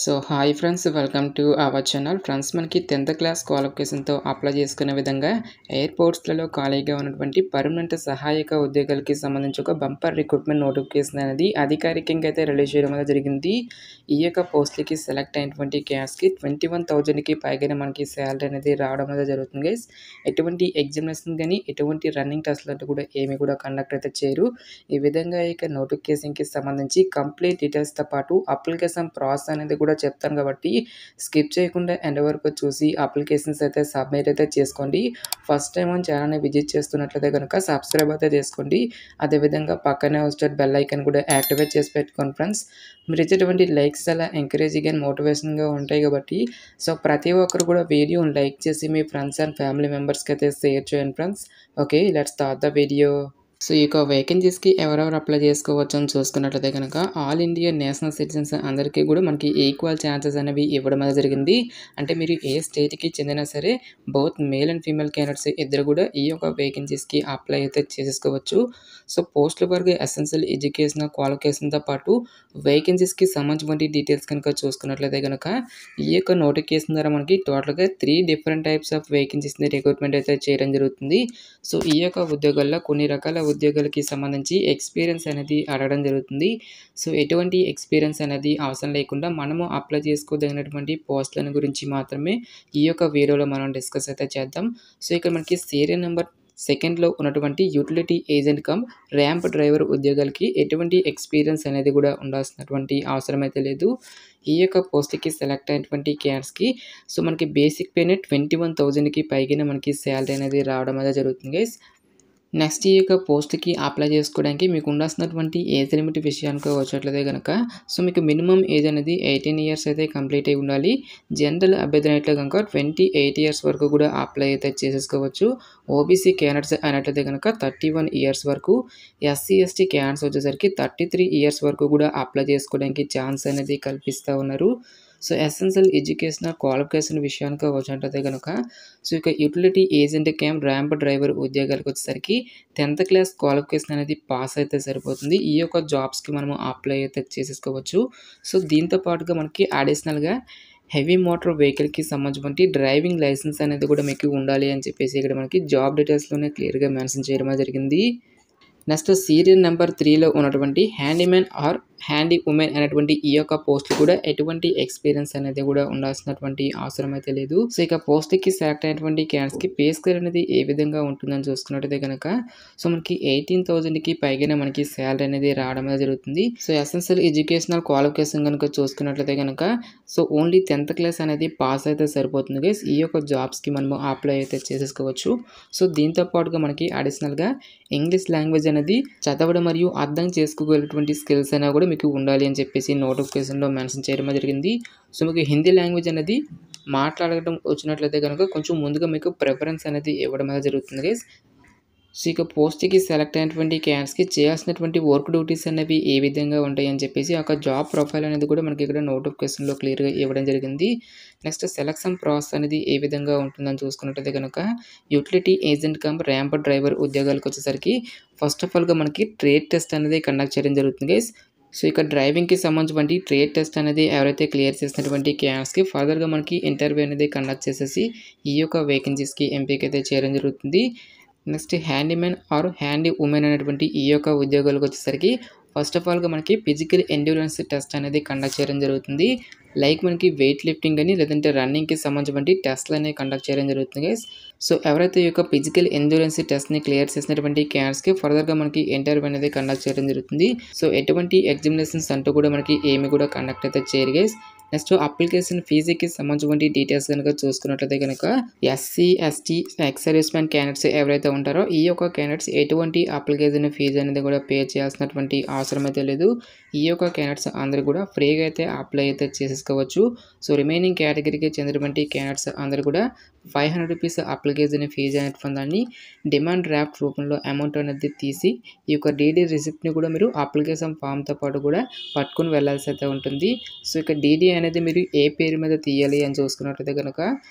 So hi friends, welcome to our channel. Friends, మనకి 10th class క్వాలిఫికేషన్తో apply చేసుకునే విధంగా ఎయిర్పోర్ట్స్లలో ఖాళీగా ఉన్నటువంటి పర్మనెంట్ సహాయక ఉద్యోగాలకి సంబంధించి ఒక బంపర్ రిక్రూట్మెంట్ నోటిఫికేషన్ అనేది అధికారికంగా అయితే రిలీజ్ చేయడం అనేది జరిగింది. ఈ యొక్క పోస్టులకి సెలెక్ట్ అయినటువంటి క్యాస్కి 21,000కి పైగానే మనకి శాలరీ అనేది రావడం అనేది జరుగుతుంది గైస్. ఎటువంటి ఎగ్జామినేషన్ కానీ ఎటువంటి రన్నింగ్ టెస్ట్లు అంటే కూడా ఏమి కూడా కండక్ట్ అయితే చేయరు. ఈ విధంగా ఇక నోటిఫికేషన్కి సంబంధించి కంప్లీట్ డీటెయిల్స్తో పాటు అప్లికేషన్ ప్రాసెస్ అనేది కూడా చెప్తాను కాబట్టి స్కిప్ చేయకుండా ఎండ్ వరకు చూసి అప్లికేషన్స్ అయితే సబ్మిట్ అయితే చేసుకోండి. ఫస్ట్ టైం మన ఛానల్ని విజిట్ చేస్తున్నట్లయితే కనుక సబ్స్క్రైబ్ అయితే చేసుకోండి. అదేవిధంగా పక్కనే వచ్చే బెల్ ఐకాన్ కూడా యాక్టివేట్ చేసి పెట్టుకోండి ఫ్రెండ్స్. మీరు ఇచ్చేటువంటి లైక్స్ చాలా ఎంకరేజింగ్ అండ్ మోటివేషన్గా ఉంటాయి కాబట్టి సో ప్రతి ఒక్కరు కూడా వీడియోని లైక్ చేసి మీ ఫ్రెండ్స్ అండ్ ఫ్యామిలీ మెంబర్స్కి అయితే షేర్ చేయండి friends. Okay, let's start the video. So ఈ యొక్క వేకెన్సీస్కి ఎవరెవరు అప్లై చేసుకోవచ్చు అని చూసుకున్నట్లయితే కనుక ఆల్ ఇండియా నేషనల్ సిటిజన్స్ అందరికీ కూడా మనకి ఈక్వల్ ఛాన్సెస్ అనేవి ఇవ్వడం అనేది జరిగింది. అంటే మీరు ఏ స్టేట్కి చెందినా సరే both male and female candidates ఇద్దరు కూడా ఈ యొక్క వేకెన్సీస్కి అప్లై అయితే చేసేసుకోవచ్చు. సో పోస్టుల వరకు ఎసెన్షియల్ ఎడ్యుకేషనల్ క్వాలిఫికేషన్తో పాటు వేకెన్సీస్కి సంబంధించిన డీటెయిల్స్ కనుక చూసుకున్నట్లయితే కనుక ఈ యొక్క నోటిఫికేషన్ ద్వారా మనకి టోటల్గా 3 డిఫరెంట్ టైప్స్ ఆఫ్ వేకెన్సీస్ని రిక్రూట్మెంట్ అయితే చేయడం జరుగుతుంది. సో ఈ యొక్క ఉద్యోగాల్లో కొన్ని రకాల ఉద్యోగాలకి సంబంధించి ఎక్స్పీరియన్స్ అనేది అడగడం జరుగుతుంది. సో ఎటువంటి ఎక్స్పీరియన్స్ అనేది అవసరం లేకుండా మనము అప్లై చేసుకోదగినటువంటి పోస్టులను గురించి మాత్రమే ఈ యొక్క వీడియోలో మనం డిస్కస్ అయితే చేద్దాం. సో ఇక్కడ మనకి సీరియల్ నెంబర్ 2లో ఉన్నటువంటి utility agent come ramp driver ఉద్యోగాలకి ఎటువంటి ఎక్స్పీరియన్స్ అనేది కూడా ఉండాల్సినటువంటి అవసరం అయితే లేదు. ఈ యొక్క పోస్ట్కి సెలెక్ట్ అయినటువంటి క్యాండిడేట్స్కి సో మనకి బేసిక్ పేనే 21,000కి పైగానే మనకి శాలరీ అనేది రావడం అనేది జరుగుతుంది గైస్. నెక్స్ట్ ఈ యొక్క పోస్ట్కి అప్లై చేసుకోవడానికి మీకు ఉండాల్సినటువంటి ఏజ్ లిమిట్ విషయానికి వచ్చేట్లయితే కనుక సో మీకు మినిమం ఏజ్ అనేది 18 ఇయర్స్ అయితే కంప్లీట్ అయి ఉండాలి. జనరల్ అభ్యర్థన అయితే కనుక 28 ఇయర్స్ వరకు కూడా అప్లై అయితే చేసేసుకోవచ్చు. ఓబీసీ క్యాండిడేట్స్ అయినట్లయితే కనుక 31 ఇయర్స్ వరకు, ఎస్సీ ఎస్టీ క్యాండిడేట్స్ వచ్చేసరికి 33 ఇయర్స్ వరకు కూడా అప్లై చేసుకోవడానికి ఛాన్స్ అనేది కల్పిస్తూ ఉన్నారు. సో ఎసెన్షియల్ ఎడ్యుకేషనల్ క్వాలిఫికేషన్ విషయానికి వచ్చినట్లయితే కనుక సో ఇక utility agent cam ramp driver ఉద్యోగాలకు వచ్చేసరికి 10th క్లాస్ క్వాలిఫికేషన్ అనేది పాస్ అయితే సరిపోతుంది. ఈ యొక్క జాబ్స్కి మనము అప్లై అయితే చేసేసుకోవచ్చు. సో దీంతో పాటుగా మనకి అడిషనల్గా హెవీ మోటార్ వెహికల్కి సంబంధించి డ్రైవింగ్ లైసెన్స్ అనేది కూడా మీకు ఉండాలి అని చెప్పేసి ఇక్కడ మనకి జాబ్ డీటెయిల్స్లోనే క్లియర్గా మెన్షన్ చేయడం జరిగింది. నెక్స్ట్ సీరియల్ నెంబర్ 3లో ఉన్నటువంటి హ్యాండీమ్యాన్ ఆర్ హ్యాండీ ఉమెన్ అనేటువంటి ఈ యొక్క పోస్టులు కూడా ఎటువంటి ఎక్స్పీరియన్స్ అనేది కూడా ఉండాల్సినటువంటి అవసరం అయితే లేదు. సో ఇక పోస్ట్కి సెలెక్ట్ అయినటువంటి క్యాండిడేట్స్కి పే స్కేల్ అనేది ఏ విధంగా ఉంటుందని చూసుకున్నట్టయితే కనుక సో మనకి 18,000కి పైగానే మనకి శాలరీ అనేది రావడం అనేది జరుగుతుంది. సో ఎసెన్షియల్ ఎడ్యుకేషనల్ క్వాలిఫికేషన్ కనుక చూసుకున్నట్లయితే కనుక సో ఓన్లీ 10th క్లాస్ అనేది పాస్ అయితే సరిపోతుంది గైస్. ఈ యొక్క జాబ్స్కి మనము అప్లై అయితే చేసేసుకోవచ్చు. సో దీంతో పాటుగా మనకి అడిషనల్గా ఇంగ్లీష్ లాంగ్వేజ్ అనేది చదవడం మరియు అర్థం చేసుకోగలిగినటువంటి స్కిల్స్ అయినా కూడా మీకు ఉండాలి అని చెప్పేసి నోటిఫికేషన్లో మెన్షన్ చేయడం జరిగింది. సో మీకు హిందీ లాంగ్వేజ్ అనేది మాట్లాడటం వచ్చినట్లయితే కనుక కొంచెం ముందుగా మీకు ప్రిఫరెన్స్ అనేది ఇవ్వడం అనేది జరుగుతుంది గైస్. సో ఇక పోస్ట్కి సెలెక్ట్ అయినటువంటి క్యాండిడేట్స్కి చేయాల్సినటువంటి వర్క్ డ్యూటీస్ అనేవి ఏ విధంగా ఉంటాయి అని చెప్పేసి ఒక జాబ్ ప్రొఫైల్ అనేది కూడా మనకి ఇక్కడ నోటిఫికేషన్లో క్లియర్గా ఇవ్వడం జరిగింది. నెక్స్ట్ సెలక్షన్ ప్రాసెస్ అనేది ఏ విధంగా ఉంటుందని చూసుకున్నట్టయితే కనుక utility agent come ramp driver ఉద్యోగాలకు వచ్చేసరికి ఫస్ట్ ఆఫ్ ఆల్గా మనకి ట్రేడ్ టెస్ట్ అనేది కండక్ట్ చేయడం జరుగుతుంది గైస్. సో ఇక డ్రైవింగ్కి సంబంధించి ట్రేడ్ టెస్ట్ అనేది ఎవరైతే క్లియర్ చేసినటువంటి క్యాండిడేట్స్కి ఫర్దర్గా మనకి ఇంటర్వ్యూ అనేది కండక్ట్ చేసేసి ఈ యొక్క వేకెన్సీస్కి ఎంపిక అయితే చేయడం జరుగుతుంది. Next handyman or handy women అనేటువంటి ఈ యొక్క ఉద్యోగాలకు వచ్చేసరికి ఫస్ట్ ఆఫ్ ఆల్గా మనకి ఫిజికల్ ఎండ్యూరెన్స్ టెస్ట్ అనేది కండక్ట్ చేయడం జరుగుతుంది. లైక్ మనకి వెయిట్ లిఫ్టింగ్ అని లేదంటే రన్నింగ్కి సంబంధించి టెస్ట్లు అనేవి కండక్ట్ చేయడం జరుగుతుంది గైస్. సో ఎవరైతే ఈ యొక్క ఫిజికల్ ఎండ్యూరెన్స్ టెస్ట్ని క్లియర్ చేసినటువంటి క్యాండిడేట్స్కి ఫర్దర్గా మనకి ఇంటర్వ్యూ అనేది కండక్ట్ చేయడం జరుగుతుంది. సో ఎటువంటి ఎగ్జామినేషన్స్ అంటూ కూడా మనకి ఏమి కూడా కండక్ట్ అయితే చేయరు గైస్. నెక్స్ట్ అప్లికేషన్ ఫీజుకి సంబంధించిన డీటెయిల్స్ కనుక చూసుకున్నట్లయితే కనుక SC ST ex service man candidates ఎవరైతే ఉంటారో ఈ యొక్క క్యాండిడేట్స్ ఎటువంటి అప్లికేషన్ ఫీజు అనేది కూడా పే చేయాల్సినటువంటి అవసరం అయితే లేదు. ఈ యొక్క క్యాండిడేట్స్ అందరూ కూడా ఫ్రీగా అయితే అప్లై అయితే చేసేసుకోవచ్చు. సో రిమైనింగ్ కేటగిరీకి చెందినటువంటి క్యాండిడేట్స్ అందరూ కూడా 500 రూపీస్ అప్లికేషన్ ఫీజు అనేటువంటి దాన్ని డిమాండ్ డ్రాఫ్ట్ రూపంలో అమౌంట్ అనేది తీసి ఈ యొక్క డీడీ రిసిప్ట్ని కూడా మీరు అప్లికేషన్ ఫామ్తో పాటు కూడా పట్టుకుని వెళ్ళాల్సి అయితే ఉంటుంది. సో ఇక డీడీ అనేది మీరు ఏ పేరు మీద తీయాలి అని చూసుకున్నట్లయితే కనుక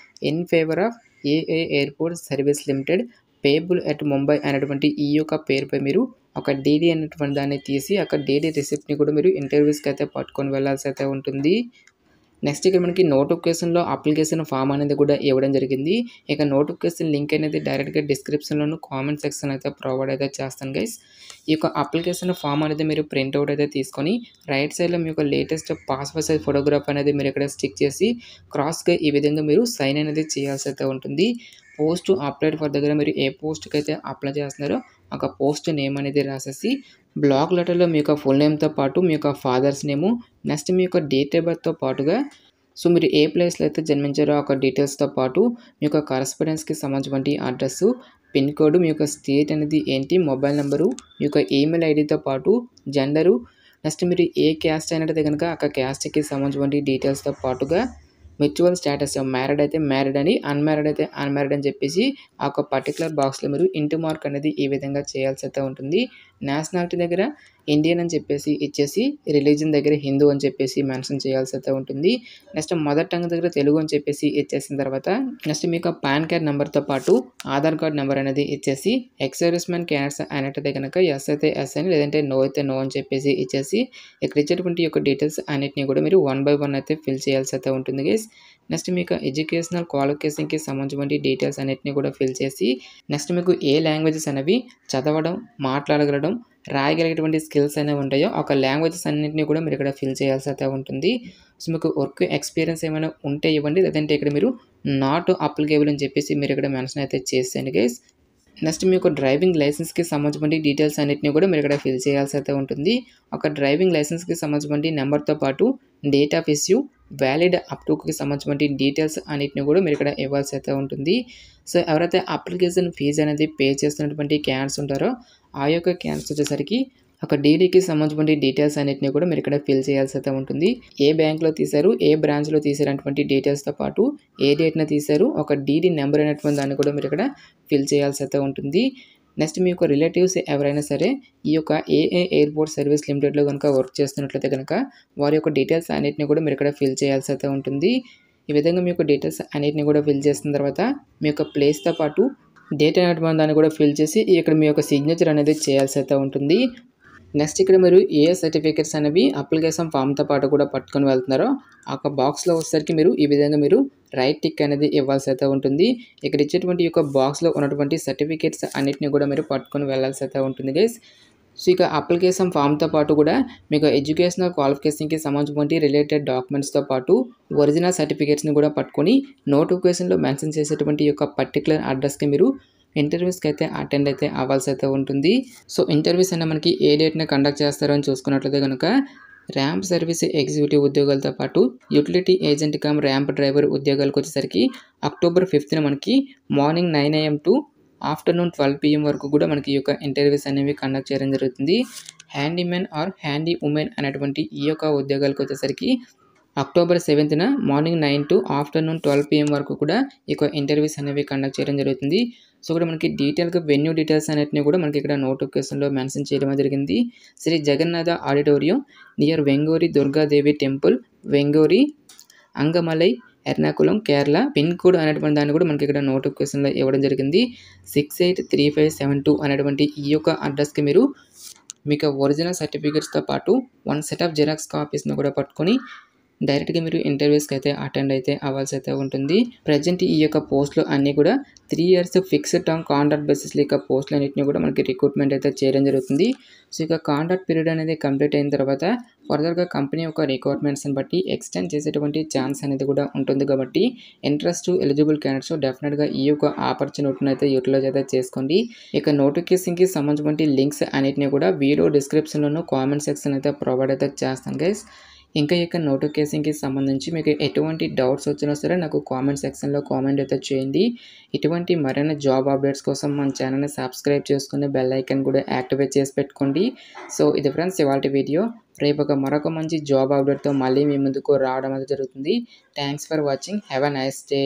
ఇన్ ఫేవర్ ఆఫ్ ఏఏ airport service limited payable at Mumbai అనేటువంటి ఈ యొక్క పేరుపై మీరు ఒక డీడీ అనేటువంటి దాన్ని తీసి అక్కడ డీడీ రిసిప్ట్ని కూడా మీరు ఇంటర్వ్యూస్కి అయితే పట్టుకొని వెళ్ళాల్సి అయితే ఉంటుంది. నెక్స్ట్ ఇక్కడ మనకి నోటిఫికేషన్‌లో అప్లికేషన్ ఫామ్ అనేది కూడా ఇవ్వడం జరిగింది. ఇక నోటిఫికేషన్ లింక్ అనేది డైరెక్ట్‌గా డిస్క్రిప్షన్‌లోను, కామెంట్ సెక్షన్‌లో అయితే ప్రొవైడ్ అయితే చేస్తాను గైస్. ఈ యొక్క అప్లికేషన్ ఫామ్ అనేది మీరు ప్రింట్ ఔట్ అయితే తీసుకొని రైట్ సైడ్‌లో మీ యొక్క లేటెస్ట్ పాస్‌పోర్ట్ సైజ్ ఫోటోగ్రాఫ్ అనేది మీరు ఇక్కడ స్టిక్ చేసి క్రాస్‌గా ఈ విధంగా మీరు సైన్ అనేది చేయాల్సి అయితే ఉంటుంది. పోస్ట్ అప్లైడ్ ఫర్ దగ్గర మీరు ఏ పోస్ట్‌కి అయితే అప్లై చేస్తున్నారో ఒక పోస్ట్ నేమ్ అనేది రాసేసి బ్లాక్ లెటర్‌లో మీ యొక్క ఫుల్ నేమ్‌తో పాటు మీ యొక్క ఫాదర్స్ నేము, నెక్స్ట్ మీ యొక్క డేట్ ఆఫ్ బర్త్‌తో పాటుగా మీరు ఏ ప్లేస్‌లో అయితే జన్మించారో ఒక డీటెయిల్స్‌తో పాటు మీ యొక్క కరస్పాండెన్స్‌కి సంబంధించినటువంటి అడ్రస్సు, పిన్ కోడ్, మీ యొక్క స్టేట్ అనేది ఏంటి, మొబైల్ నంబరు, మీ యొక్క ఈమెయిల్ ఐడీతో పాటు జెండరు, నెక్స్ట్ మీరు ఏ క్యాస్ట్ అయినట్టయితే గనుక ఆ క్యాస్ట్‌కి సంబంధించినటువంటి డీటెయిల్స్‌తో పాటుగా మ్యూచువల్ స్టేటస్ మ్యారీడ్ అయితే మ్యారీడ్ అని, అన్‌మ్యారీడ్ అయితే అన్‌మ్యారీడ్ అని చెప్పేసి ఆ ఒక పర్టిక్యులర్ బాక్స్‌లో మీరు ఇంటూ మార్క్ అనేది ఈ విధంగా చేయాల్సి అయితే ఉంటుంది. నేషనాలిటీ దగ్గర ఇండియన్ అని చెప్పేసి ఇచ్చేసి, రిలీజియన్ దగ్గర హిందూ అని చెప్పేసి మెన్షన్ చేయాల్సి అయితే ఉంటుంది. నెక్స్ట్ మదర్ టంగ్ దగ్గర తెలుగు అని చెప్పేసి ఇచ్చేసిన తర్వాత నెక్స్ట్ మీకు పాన్ కార్డ్ నెంబర్‌తో పాటు ఆధార్ కార్డ్ నెంబర్ అనేది ఇచ్చేసి ఎక్స్ సర్వీస్ మ్యాన్ క్యాండిడేట్స్ అయినట్టయితే గనక ఎస్ అయితే ఎస్ అని, లేదంటే నో అయితే నో అని చెప్పేసి ఇచ్చేసి ఇక్కడ ఇచ్చేటువంటి యొక్క డీటెయిల్స్ అన్నిటిని కూడా మీరు వన్ బై వన్ అయితే ఫిల్ చేయాల్సి అయితే ఉంటుంది గైస్. నెక్స్ట్ మీకు ఎడ్యుకేషనల్ క్వాలిఫికేషన్‌కి సంబంధించినటువంటి డీటెయిల్స్ అన్నిటిని కూడా ఫిల్ చేసి నెక్స్ట్ మీకు ఏ లాంగ్వేజెస్ అనేవి చదవడం, మాట్లాడగలడం, రాయగలిగేటువంటి స్కిల్స్ అనేవి ఉంటాయో ఒక లాంగ్వేజెస్ అన్నింటినీ కూడా మీరు ఇక్కడ ఫిల్ చేయాల్సి అయితే ఉంటుంది. మీకు వర్క్ ఎక్స్పీరియన్స్ ఏమైనా ఉంటే ఇవ్వండి, లేదంటే ఇక్కడ మీరు నాట్ అప్లికేబుల్ అని చెప్పేసి మీరు ఇక్కడ మెన్షన్ అయితే చేసేయండి గైస్. నెక్స్ట్ మీకు డ్రైవింగ్ లైసెన్స్‌కి సంబంధించిన డీటెయిల్స్ అన్నిటిని కూడా మీరు ఇక్కడ ఫిల్ చేయాల్సి అయితే ఉంటుంది. ఒక డ్రైవింగ్ లైసెన్స్‌కి సంబంధించిన నెంబర్‌తో పాటు డేట్ ఆఫ్ ఇష్యూ, వ్యాలిడ్ అప్రూవ్‌కి సంబంధించిన డీటెయిల్స్ అన్నిటిని కూడా మీరు ఇక్కడ ఇవ్వాల్సి అయితే ఉంటుంది. ఎవరైతే అప్లికేషన్ ఫీజు అనేది పే చేస్తున్నటువంటి క్యాండిడేట్స్ ఉంటారో ఆ యొక్క క్యాండిడేట్స్ వచ్చేసరికి ఒక డీడీకి సంబంధించిన డీటెయిల్స్ అన్నిటిని కూడా మీరు ఇక్కడ ఫిల్ చేయాల్సి అయితే ఉంటుంది. ఏ బ్యాంక్‌లో తీశారు, ఏ బ్రాంచ్‌లో తీశారనేటువంటి డీటెయిల్స్‌తో పాటు ఏ డేట్‌న తీశారు, ఒక డీడీ నెంబర్ అనేటువంటి దాన్ని కూడా మీరు ఇక్కడ ఫిల్ చేయాల్సి అయితే ఉంటుంది. నెక్స్ట్ మీ యొక్క రిలేటివ్స్ ఎవరైనా సరే ఈ యొక్క ఏఏ ఎయిర్పోర్ట్ సర్వీస్ లిమిటెడ్‌లో గనుక వర్క్ చేస్తున్నట్లయితే గనుక వారి యొక్క డీటెయిల్స్ అన్నిటిని కూడా మీరు ఇక్కడ ఫిల్ చేయాల్సి అయితే ఉంటుంది. ఈ విధంగా మీ యొక్క డీటెయిల్స్ అన్నిటిని కూడా ఫిల్ చేసిన తర్వాత మీ యొక్క ప్లేస్‌తో పాటు డేట్ అనేటువంటి దాన్ని కూడా ఫిల్ చేసి ఇక్కడ మీ యొక్క సిగ్నేచర్ అనేది చేయాల్సి అయితే ఉంటుంది. నెక్స్ట్ ఇక్కడ మీరు ఏ సర్టిఫికేట్స్ అనేవి అప్లికేషన్ ఫామ్‌తో పాటు కూడా పట్టుకొని వెళ్తున్నారో ఆ యొక్క బాక్స్‌లో వచ్చేసరికి మీరు ఈ విధంగా మీరు రైట్ టిక్ అనేది ఇవ్వాల్సి అయితే ఉంటుంది. ఇక్కడ ఇచ్చేటువంటి ఈ యొక్క బాక్స్‌లో ఉన్నటువంటి సర్టిఫికేట్స్ అన్నిటిని కూడా మీరు పట్టుకొని వెళ్ళాల్సి అయితే ఉంటుంది గైస్. ఇక అప్లికేషన్ ఫామ్‌తో పాటు కూడా మీకు ఎడ్యుకేషనల్ క్వాలిఫికేషన్‌కి సంబంధించిన రిలేటెడ్ డాక్యుమెంట్స్‌తో పాటు ఒరిజినల్ సర్టిఫికేట్స్‌ని కూడా పట్టుకొని నోటిఫికేషన్‌లో మెన్షన్ చేసేటువంటి ఈ యొక్క పర్టిక్యులర్ అడ్రస్‌కి మీరు ఇంటర్వ్యూస్‌కి అయితే అటెండ్ అయితే అవ్వాల్సి అయితే ఉంటుంది. ఇంటర్వ్యూస్ అనే మనకి ఏ డేట్‌న కండక్ట్ చేస్తారో అని చూసుకున్నట్లయితే గనుక ర్యాంప్ సర్వీస్ ఎగ్జిక్యూటివ్ ఉద్యోగాలతో పాటు utility agent come ramp driver ఉద్యోగాలకు వచ్చేసరికి అక్టోబర్ 5న మనకి morning 9 AM to afternoon 12 PM వరకు కూడా మనకి ఈ యొక్క ఇంటర్వ్యూస్ అనేవి కండక్ట్ చేయడం జరుగుతుంది. హ్యాండీమెన్ ఆర్ హ్యాండీ ఉమెన్ అనేటువంటి ఈ యొక్క ఉద్యోగాలకు వచ్చేసరికి అక్టోబర్ 7న మార్నింగ్ 9 టు ఆఫ్టర్నూన్ 12 PM వరకు కూడా ఈ యొక్క ఇంటర్వ్యూస్ అనేవి కండక్ట్ చేయడం జరుగుతుంది. ఇక్కడ మనకి డీటెయిల్‌గా వెన్యూ డీటెయిల్స్ అన్నిటిని కూడా మనకి ఇక్కడ నోటిఫికేషన్‌లో మెన్షన్ చేయడం జరిగింది. Shri Jagannatha auditorium near Vengoor Durgadevi temple, Vengoor, Angamaly, Ernakulam, Kerala. Pin code అనేటువంటి దాన్ని కూడా మనకి ఇక్కడ నోటిఫికేషన్‌లో ఇవ్వడం జరిగింది. 683572 అనేటువంటి ఈ యొక్క అడ్రస్‌కి మీరు మీకు ఒరిజినల్ సర్టిఫికేట్స్‌తో పాటు 1 సెట్ ఆఫ్ జిరాక్స్ కాపీస్‌ని కూడా పట్టుకొని డైరెక్ట్‌గా మీరు ఇంటర్వ్యూస్‌కి అయితే అటెండ్ అయితే అవ్వాల్సి అయితే ఉంటుంది. ప్రెజెంట్ ఈ యొక్క పోస్టులు అన్నీ కూడా 3 ఇయర్స్ ఫిక్స్డ్ టర్మ్ కాంట్రాక్ట్ బేసిస్‌లో ఇక పోస్టులు అన్నిటిని కూడా మనకి రిక్రూట్మెంట్ అయితే చేయడం జరుగుతుంది. ఇక కాంట్రాక్ట్ పీరియడ్ అనేది కంప్లీట్ అయిన తర్వాత ఫర్దర్‌గా కంపెనీ యొక్క రిక్వైర్మెంట్స్‌ని బట్టి ఎక్స్టెండ్ చేసేటువంటి ఛాన్స్ అనేది కూడా ఉంటుంది కాబట్టి ఇంట్రెస్ట్ ఎలిజిబుల్ క్యాండిడేట్స్ డెఫినెట్‌గా ఈ యొక్క ఆపర్చునిటీని అయితే యూటిలైజ్ అయితే చేసుకోండి. ఇక నోటిఫికేషన్‌కి సంబంధించిన లింక్స్ అన్నిటిని కూడా వీడియో డిస్క్రిప్షన్‌లోను, కామెంట్ సెక్షన్ అయితే ప్రొవైడ్ అయితే చేస్తాను గైస్. ఇంకా ఇక నోటిఫికేషన్‌కి సంబంధించి మీకు ఎటువంటి డౌట్స్ వచ్చినా సరే నాకు కామెంట్ సెక్షన్‌లో కామెంట్ అయితే చేయండి. ఇటువంటి మరిన్ని జాబ్ అప్డేట్స్ కోసం మన ఛానల్‌ని సబ్స్క్రైబ్ చేసుకొని బెల్ ఐకాన్ కూడా యాక్టివేట్ చేసి పెట్టుకోండి. ఇది ఫ్రెండ్స్ ఇవాల్టి వీడియో. రేపు మరొక మంచి జాబ్ అప్డేట్‌తో మళ్ళీ మీ ముందుకు రావడం అయితే జరుగుతుంది. Thanks for watching. Have a nice day.